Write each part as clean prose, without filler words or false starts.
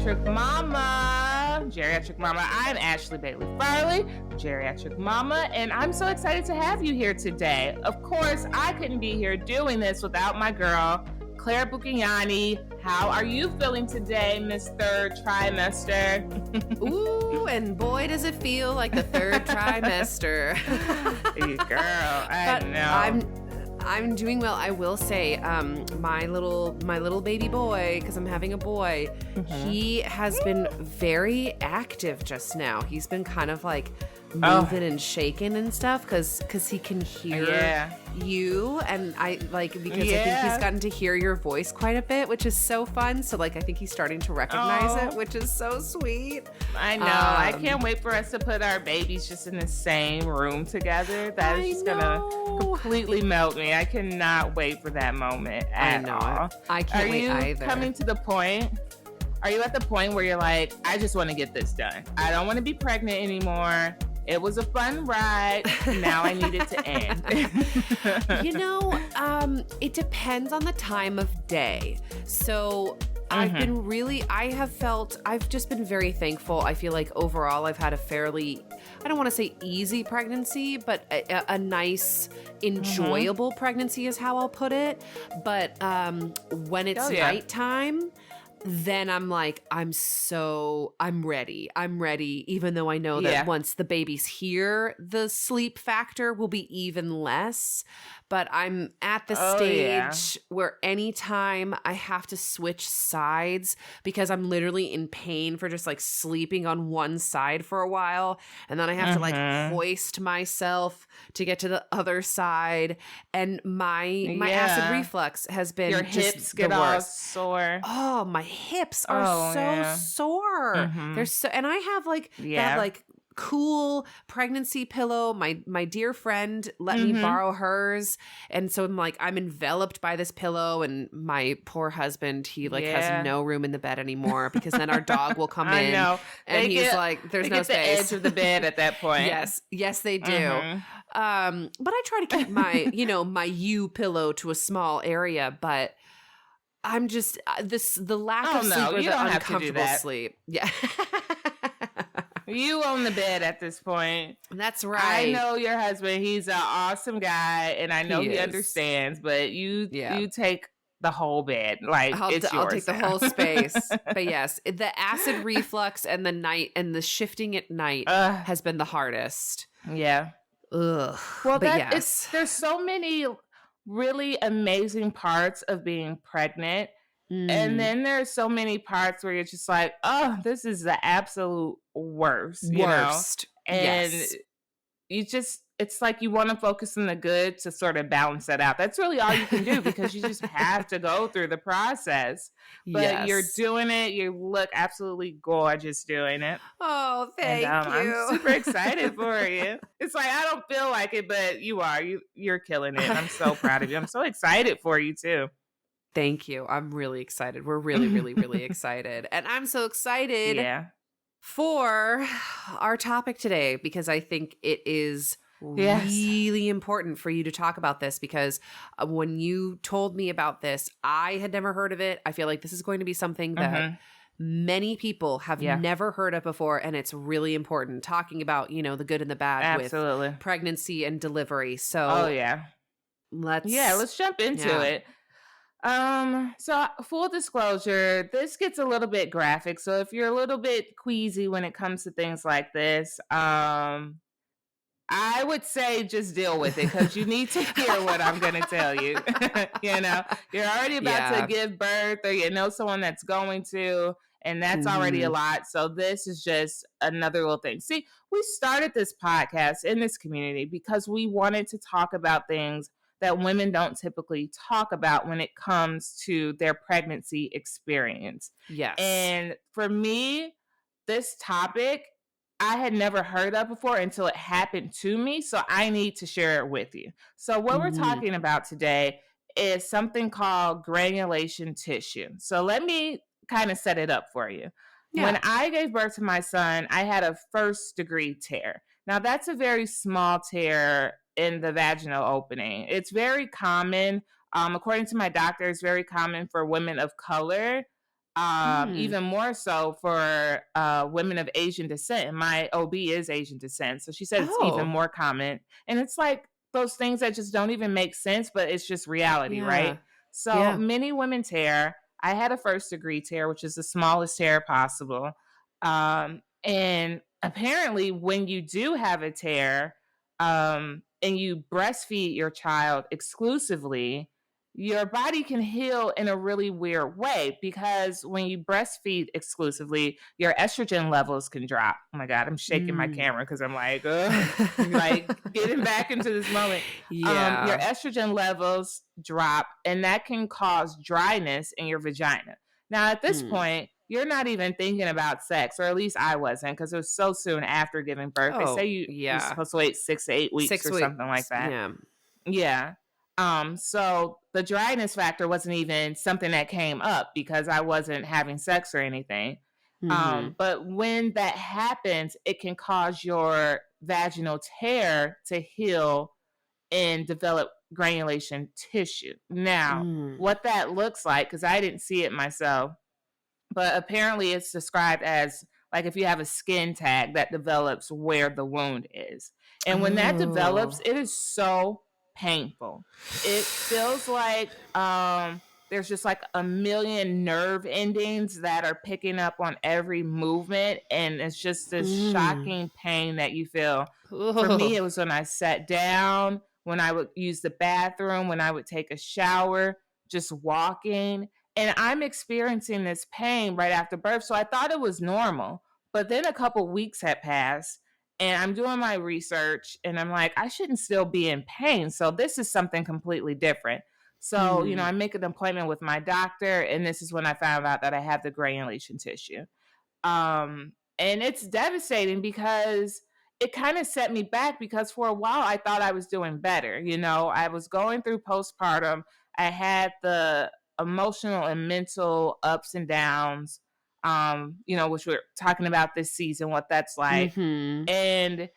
Geriatric Momma. Geriatric Momma. I'm Ashley Bailey Farley, Geriatric Momma, and I'm so excited to have you here today. Of course, I couldn't be here doing this without my girl, Claire Buchignani. How are you feeling today, Miss Third Trimester? Ooh, and boy, does it feel like the third trimester. Girl, I know. I'm doing well. I will say, my little baby boy, because I'm having a boy, he has been very active just now. He's been kind of like moving and shaking and stuff because he can hear you, and I like because I think he's gotten to hear your voice quite a bit, which is so fun. So like I think he's starting to recognize it, which is so sweet. I know. I can't wait for us to put our babies just in the same room together. That is just gonna completely melt me. I cannot wait for that moment at all. I can't wait either. Are you coming to the point? Are you at the point where you're like, I just want to get this done. I don't want to be pregnant anymore. It was a fun ride. Now I need it to end. It depends on the time of day. So I've just been very thankful. I feel like overall I've had a fairly, I don't want to say easy pregnancy, but a nice, enjoyable pregnancy is how I'll put it. But when it's nighttime, then I'm like, I'm ready. I'm ready, even though I know that once the baby's here, the sleep factor will be even less. But I'm at the stage where anytime I have to switch sides because I'm literally in pain for just like sleeping on one side for a while. And then I have to like hoist myself to get to the other side. And my acid reflux has been your just hips get all sore. Oh, my hips are so sore. They're so, and I have like that like cool pregnancy pillow. My dear friend let me borrow hers, and so I'm enveloped by this pillow. And my poor husband, he has no room in the bed anymore because then our dog will come in. I know, and he's like, "There's no space." The edge of the bed at that point. Yes, they do. But I try to keep my my U pillow to a small area, but. I'm just the lack of sleep or the uncomfortable sleep. Yeah. You own the bed at this point. That's right. I know your husband. He's an awesome guy, and I know he understands. But you take the whole bed. Like I'll take the whole space. But yes, the acid reflux and the shifting at night has been the hardest. Yeah. Ugh. Well, there's so many really amazing parts of being pregnant. And then there's so many parts where you're just like, oh, this is the absolute worst. You know? And it's like you want to focus on the good to sort of balance that out. That's really all you can do because you just have to go through the process. But you're doing it. You look absolutely gorgeous doing it. Oh, thank you. I'm super excited for you. It's like, I don't feel like it, but you are. You're killing it. I'm so proud of you. I'm so excited for you too. Thank you. I'm really excited. We're really, really, really excited. And I'm so excited for our topic today because I think it is really important for you to talk about this because when you told me about this, I had never heard of it. I feel like this is going to be something that many people have never heard of before, and it's really important talking about, the good and the bad with pregnancy and delivery. So let's jump into it. So full disclosure, this gets a little bit graphic. So if you're a little bit queasy when it comes to things like this, I would say just deal with it because you need to hear what I'm going to tell you. You're already about to give birth or you know someone that's going to, and that's already a lot. So this is just another little thing. See, we started this podcast in this community because we wanted to talk about things that women don't typically talk about when it comes to their pregnancy experience. Yes. And for me, this topic I had never heard of before until it happened to me. So I need to share it with you. So what we're talking about today is something called granulation tissue. So let me kind of set it up for you. Yeah. When I gave birth to my son, I had a 1st-degree tear. Now that's a very small tear in the vaginal opening. It's very common. According to my doctor, it's very common for women of color Mm. even more so for women of Asian descent. And my OB is Asian descent. So she said it's even Oh, more common. And it's like those things that just don't even make sense, but it's just reality, right? yeah. So Yeah. many women tear. I had a first degree tear, which is the smallest tear possible. And apparently, when you do have a tear and you breastfeed your child exclusively, your body can heal in a really weird way because when you breastfeed exclusively, your estrogen levels can drop. Oh my God, I'm shaking my Mm. camera because I'm like, ugh, like getting back into this moment. Your Yeah. estrogen levels drop, and that can cause dryness in your vagina. Now, at this Mm. point, you're not even thinking about sex, or at least I wasn't, because it was so soon after giving birth. They say Oh, you're yeah. supposed to wait 6 to 8 weeks 6 or something like weeks. that. Yeah. Yeah. So the dryness factor wasn't even something that came up because I wasn't having sex or anything. Mhm. But when that happens, it can cause your vaginal tear to heal and develop granulation tissue. Now, Mm. what that looks like, because I didn't see it myself, but apparently it's described as like if you have a skin tag that develops where the wound is. And when that develops, Oh. it is so painful. It feels like there's just like a million nerve endings that are picking up on every movement, and it's just this Mm. shocking pain that you feel. For me, Oh. it was when I sat down, when I would use the bathroom, when I would take a shower, just walking, and I'm experiencing this pain right after birth. So I thought it was normal. But then a couple weeks had passed and I'm doing my research and I'm like, I shouldn't still be in pain. So this is something completely different. So, Hmm. I make an appointment with my doctor, and this is when I found out that I have the granulation tissue. And it's devastating because it kind of set me back because for a while I thought I was doing better. I was going through postpartum. I had the emotional and mental ups and downs, which we're talking about this season, what that's like. Mhm. And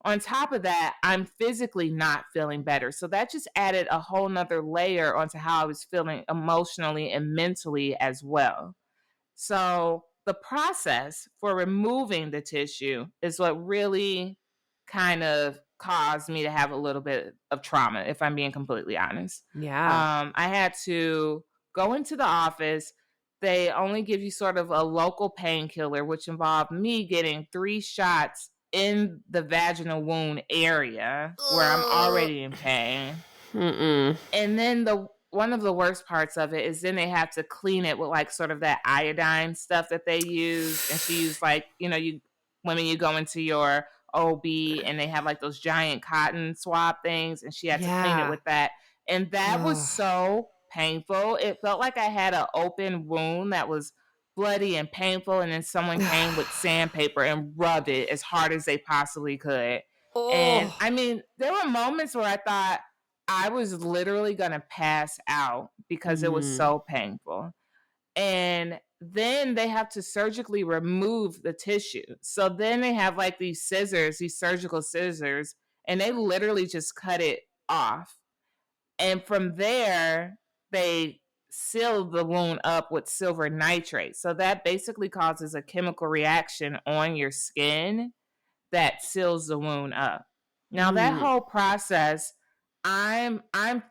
on top of that, I'm physically not feeling better. So that just added a whole nother layer onto how I was feeling emotionally and mentally as well. So the process for removing the tissue is what really kind of caused me to have a little bit of trauma, if I'm being completely honest. Yeah. I had to go into the office. They only give you sort of a local painkiller, which involved me getting 3 shots in the vaginal wound area where I'm Ugh. already in pain. Mm-mm. And then the one of the worst parts of it is then they have to clean it with like sort of that iodine stuff that they use. And she used like, you go into your OB and they have like those giant cotton swab things, and she had to clean it Yeah. with that. And that was Ugh. so painful. It felt like I had an open wound that was bloody and painful. And then someone came with sandpaper and rubbed it as hard as they possibly could. And Oh. I mean, there were moments where I thought, I was literally gonna pass out because it was Mm. so painful. And then they have to surgically remove the tissue. So then they have like these scissors, these surgical scissors, and they literally just cut it off. And from there, they seal the wound up with silver nitrate. So that basically causes a chemical reaction on your skin that seals the wound up. Now that Mm. whole process, I'm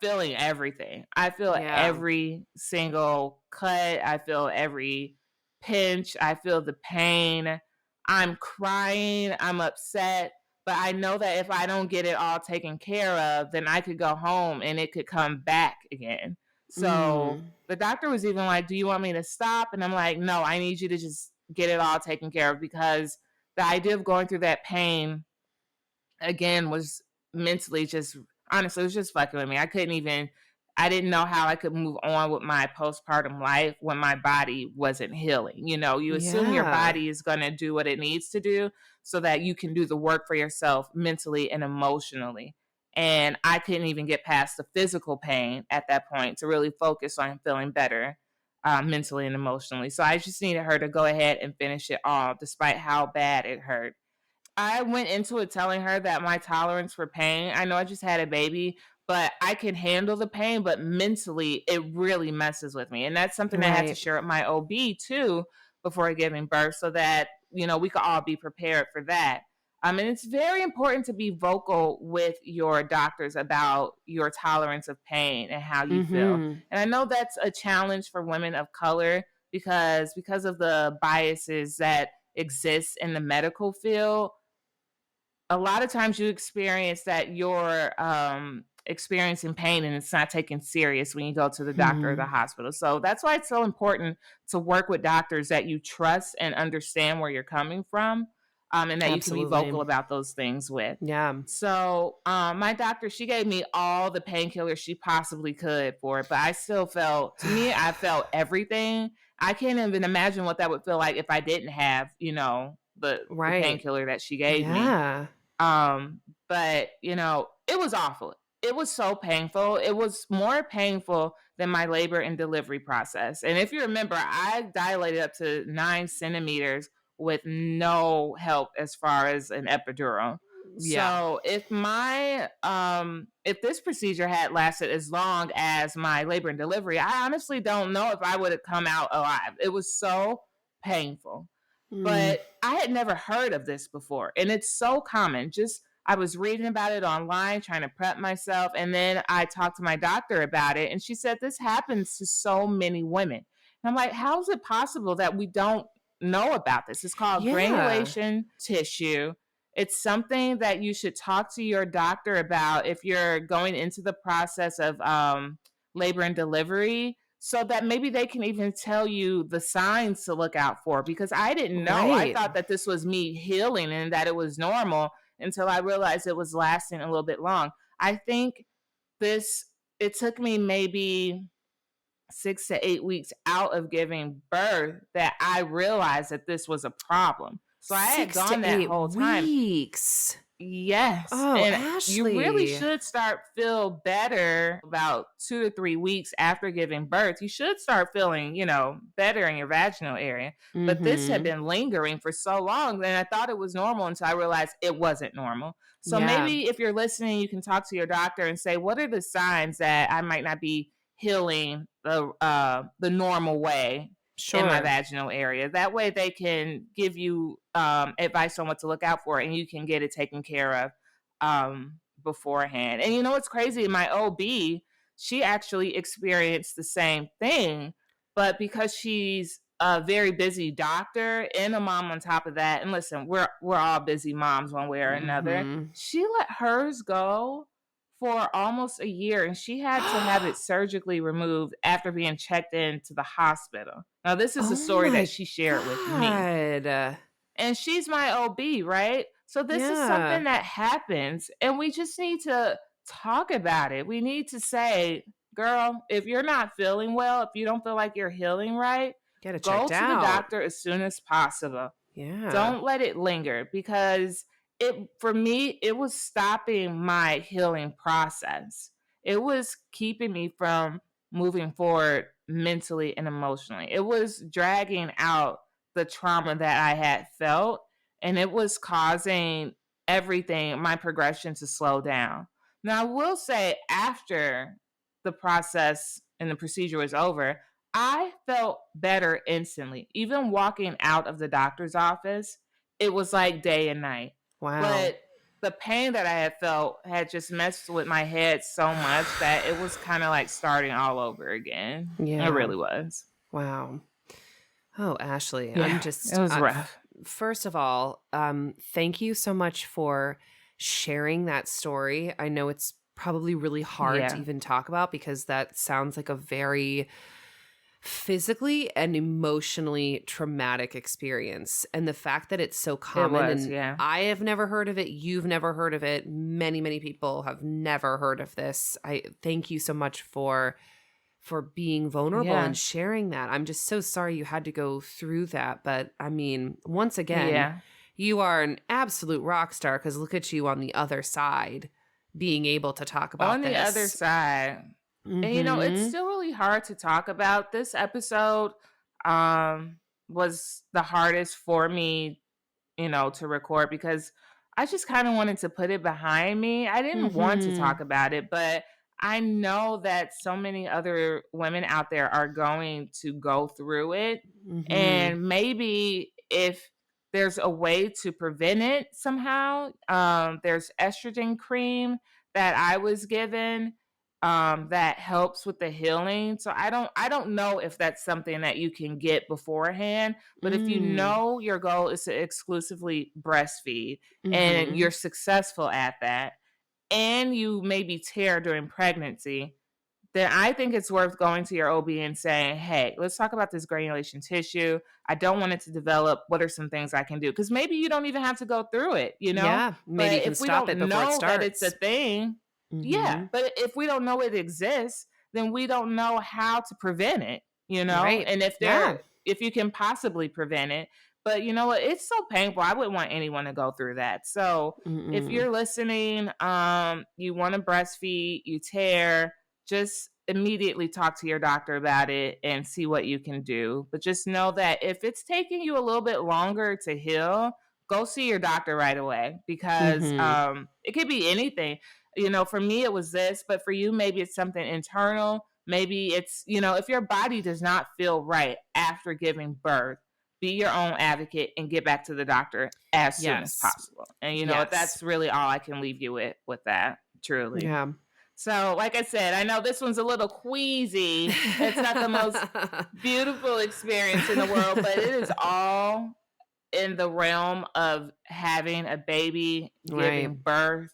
feeling everything. I feel Yeah. every single cut, I feel every pinch, I feel the pain. I'm crying, I'm upset, but I know that if I don't get it all taken care of, then I could go home and it could come back again. So Mm. the doctor was even like, "Do you want me to stop?" And I'm like, "No, I need you to just get it all taken care of because the idea of going through that pain again was mentally just honestly, it was just fucking with me. I didn't know how I could move on with my postpartum life when my body wasn't healing. You assume your Yeah. body is going to do what it needs to do so that you can do the work for yourself mentally and emotionally. And I couldn't even get past the physical pain at that point to really focus on feeling better mentally and emotionally. So I just needed her to go ahead and finish it all, despite how bad it hurt. I went into it telling her that my tolerance for pain, I know I just had a baby, but I can handle the pain, but mentally it really messes with me. And that's something I had to Right. share with my OB too before giving birth so that, we could all be prepared for that. And it's very important to be vocal with your doctors about your tolerance of pain and how you feel. Mhm. And I know that's a challenge for women of color because of the biases that exist in the medical field. A lot of times you experience that you're experiencing pain and it's not taken serious when you go to the doctor or the Mhm. hospital. So that's why it's so important to work with doctors that you trust and understand where you're coming from, and that you can be vocal Absolutely. about those things with. Yeah. So my doctor, she gave me all the painkillers she possibly could for it, but I still felt, to me, I felt everything. I can't even imagine what that would feel like if I didn't have, the Right. painkiller that she gave me. Yeah. But it was awful. It was so painful. It was more painful than my labor and delivery process. And if you remember, I dilated up to 9 centimeters with no help as far as an epidural. Yeah. So if this procedure had lasted as long as my labor and delivery, I honestly don't know if I would have come out alive. It was so painful. Mm. But I had never heard of this before, and it's so common. Just I was reading about it online, trying to prep myself, and then I talked to my doctor about it, and she said this happens to so many women. And I'm like, how is it possible that we don't know about this? It's called Yeah. granulation tissue. It's something that you should talk to your doctor about if you're going into the process of labor and delivery, so that maybe they can even tell you the signs to look out for, because I didn't know. I Right. thought that this was me healing and that it was normal until I realized it was lasting a little bit long. I think this it took me maybe 6 to 8 weeks out of giving birth that I realized that this was a problem. So I had 6 to gone that 8 whole time. weeks. Yes, Oh, and you really Ashley. should start feel better about 2 to 3 weeks after giving birth. You should start feeling, better in your vaginal area. But this had Mhm. been lingering for so long, and I thought it was normal until I realized it wasn't normal. So Yeah. maybe if you're listening, you can talk to your doctor and say, "What are the signs that I might not be healing the normal way in my Sure. vaginal area?" That way they can give you advice on what to look out for, and you can get it taken care of beforehand. And what's crazy? My OB, she actually experienced the same thing, but because she's a very busy doctor and a mom on top of that, and listen, we're all busy moms one way or another. Mhm. She let hers go for almost a year, and she had to have it surgically removed after being checked into the hospital. Now, this is the Oh story that my she shared with me, god. and she's my OB, right? So this is something Yeah. that happens, and we just need to talk about it. We need to say, "Girl, if you're not feeling well, if you don't feel like you're healing right, Get it go checked to the out. doctor as soon as possible. Yeah. Don't let it linger," because it for me, it was stopping my healing process. It was keeping me from moving forward mentally and emotionally. It was dragging out the trauma that I had felt, and it was causing everything, my progression, to slow down. Now, I will say, after the process and the procedure was over, I felt better instantly. Even walking out of the doctor's office, it was like day and night. Wow. But the pain that I had felt had just messed with my head so much that it was kind of like starting all over again. It Yeah. really was. Wow. Oh, Ashley, I'm Yeah, just it was rough. first of all, thank you so much for sharing that story. I know it's probably really hard to Yeah, even talk about because that sounds like a very physically and emotionally traumatic experience. And the fact that it's so it common, was. and Yeah. I have never heard of it, you've never heard of it, many, many people have never heard of this. I thank you so much for being vulnerable and Yeah. sharing that. I'm just so sorry you had to go through that. But I mean, once again, Yeah. you are an absolute rock star because look at you on the other side being able to talk On about the other this. side, and it's Mm-hmm. still really hard to talk about. This episode um was the hardest for me, to record, because I just kind of wanted to put it behind me. I didn't want to Mm-hmm. talk about it, but I know that so many other women out there are going to go through it. Mhm. And maybe if there's a way to prevent it somehow, there's estrogen cream that I was given that helps with the healing. So I don't know if that's something that you can get beforehand, but if you Mm. know your goal is to exclusively breastfeed and you're Mhm. successful at that, and you maybe tear during pregnancy, then I think it's worth going to your OB and saying, "Hey, let's talk about this granulation tissue. I don't want it to develop. What are some things I can do?" Because maybe you don't even have to go through it, you know? Yeah, maybe you But can if we stop it don't before it know that it's a starts. thing, yeah. Mhm. But if we don't know it exists, then we don't know how to prevent it, you know? Right. And Yeah. if you can possibly prevent it, but you know what? It's so painful. I wouldn't want anyone to go through that. So if Mm-mm. you're listening, you want to breastfeed, you tear, just immediately talk to your doctor about it and see what you can do. But just know that if it's taking you a little bit longer to heal, go see your doctor right away because Mhm. it could be anything. You know, for me, it was this, but for you, maybe it's something internal. Maybe it's, you know, if your body does not feel right after giving birth, be your own advocate and get back to the doctor as soon as Yes. possible. And you know what? Yes. That's really all I can leave you with that, truly. Yeah. So, like I said, I know this one's a little queasy. It's not the most beautiful experience in the world, but it is all in the realm of having a baby, Right. giving birth.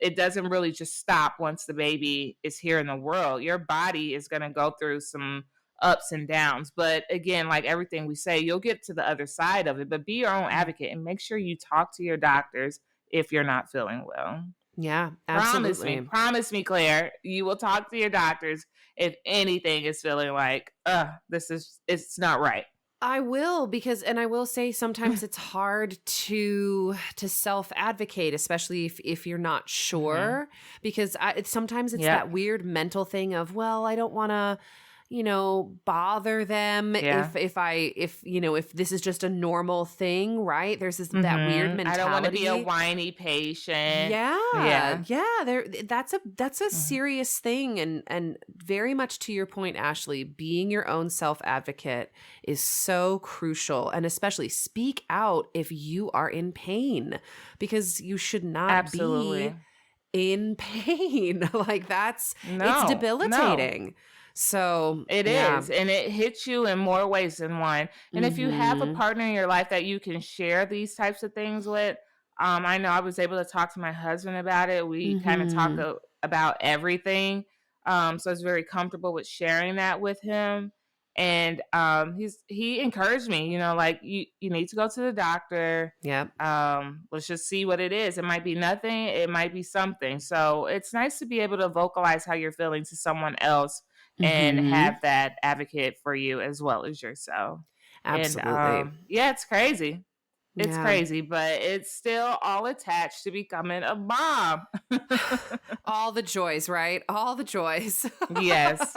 It doesn't really just stop once the baby is here in the world. Your body is going to go through some ups and downs. But again, like everything we say, you'll get to the other side of it. But be your own Mm. advocate and make sure you talk to your doctors if you're not feeling well. Yeah, absolutely. Promise me, Claire, you will talk to your doctors if anything is feeling like, it's not right. I will because and I will say sometimes it's hard to self-advocate, especially if you're not Hmm. sure because sometimes it's Yep. that weird mental thing of, well, I don't want to bother them Yeah. if this is just a normal thing, right? There's that weird I don't want to be a mentality. whiny patient. Yeah, Yeah. yeah, that's a Mhm. serious thing and very much to your point, Ashley, being your own self-advocate is so crucial and especially speak out if you are in pain because you should not be Absolutely. in pain. Like it's No, no. debilitating. So, It yeah. is, and it hits you in more ways than one. And if you have a Mhm. partner in your life that you can share these types of things with, I know I was able to talk to my husband about it. We kind of talk Mhm. about everything, so I was very comfortable with sharing that with him. And he encouraged me, you know, like you need to go to the doctor. Yep. Let's just see what it is. It might be nothing. It might be something. So it's nice to be able to vocalize how you're feeling to someone else and have Mhm. that advocate for you as well as yourself. And Absolutely. yeah, it's crazy. It's Yeah. crazy, but it's still all attached to becoming a mom. All the joys, right? All the joys. Yes.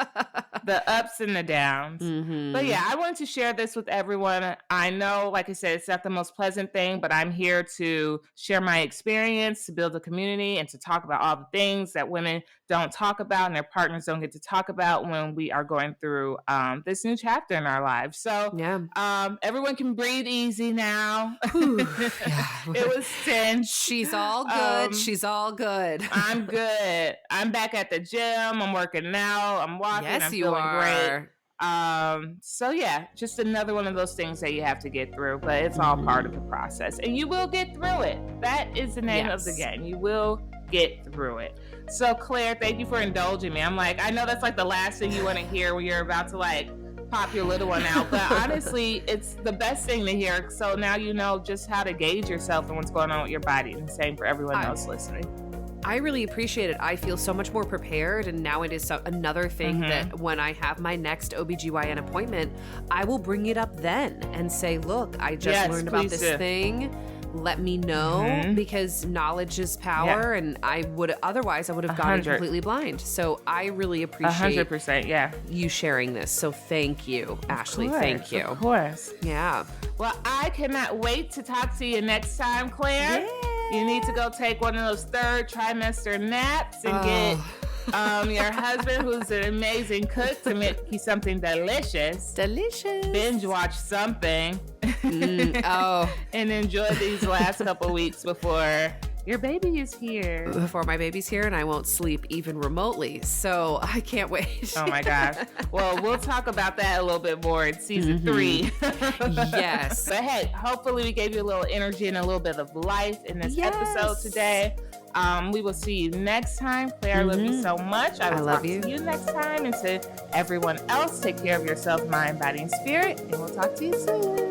The ups and the downs. But Mhm. yeah, I wanted to share this with everyone. I know, like I said, it's not the most pleasant thing, but I'm here to share my experience, to build a community, and to talk about all the things that women don't talk about and their partners don't get to talk about when we are going through this new chapter in our lives. So Yeah. everyone can breathe easy now. Whew. It Yeah. was tense. She's all good. Um, She's all good. I'm good. I'm back at the gym. I'm working out. I'm walking. Yes, I'm you feeling great. are. So yeah, just another one of those things that you have to get through, but it's all part of the Mhm. process. And you will get through it. That is the name of the Yes. game. You will get through it. So Claire, thank you for indulging me. I'm like, I know that's like the last thing you want to hear when you're about to like pop your little one out, but honestly, it's the best thing to hear. So now you know just how to gauge yourself and what's going on with your body. And the same for everyone I else listening. I really appreciate it. I feel so much more prepared. And now it is another thing Mm-hmm. that when I have my next OBGYN appointment, I will bring it up then and say, look, I just Yes, learned about please this do. thing. Let me know Mm-hmm. because knowledge is Yeah. power. And I would have gone in 100. completely blind. So I really A appreciate 100%. Yeah. you sharing this. So thank you, Ashley. Thank Of you. course. Yeah. Well, I cannot wait to talk to you next time, Claire. Yeah. You need to go take one of those third trimester naps and get your husband, who's an amazing cook, to make you something delicious. Binge watch something. And enjoy these last couple weeks before your baby is here. Before my baby's here, and I won't sleep even remotely. So I can't wait. Oh my gosh. Well, we'll talk about that a little bit more in season 3. Yes. But hey, hopefully we gave you a little energy and a little bit of life in this episode today. We will see you next time. Claire, I love you so much. I will talk to you next time. And to everyone else, take care of yourself, mind, body, and spirit. And we'll talk to you soon.